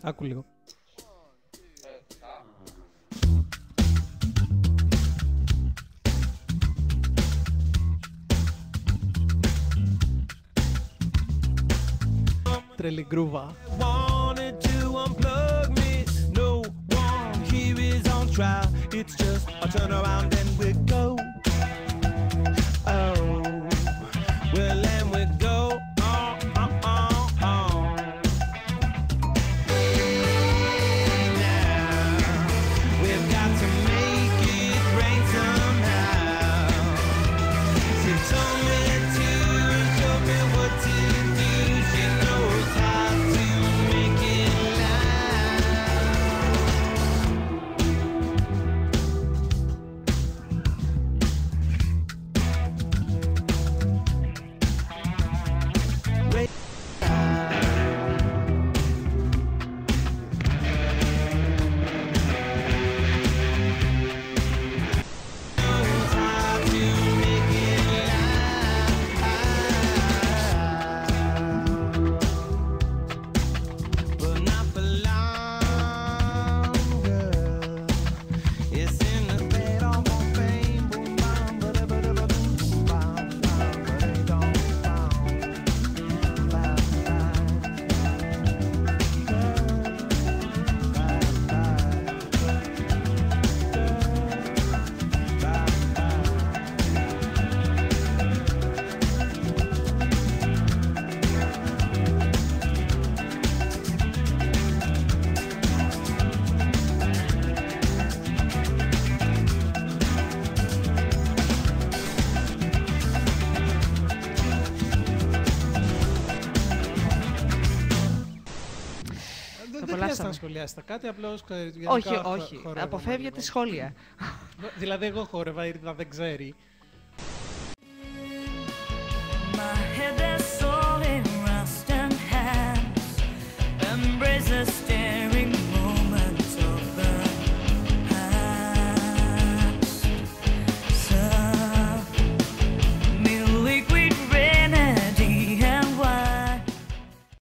Άκου λίγο. Τρελή γκρούβα. It's just a turn around and we go. Oh, well, and we go on, on, on, on. Now, we've got to make it rain somehow. She told me to, show me what to do. She knows how to make it να σχολιάσετε κάτι, απλώς όχι, όχι. Αποφεύγετε σχόλια. Δηλαδή, εγώ χόρευα, η Ίριδα δεν ξέρει.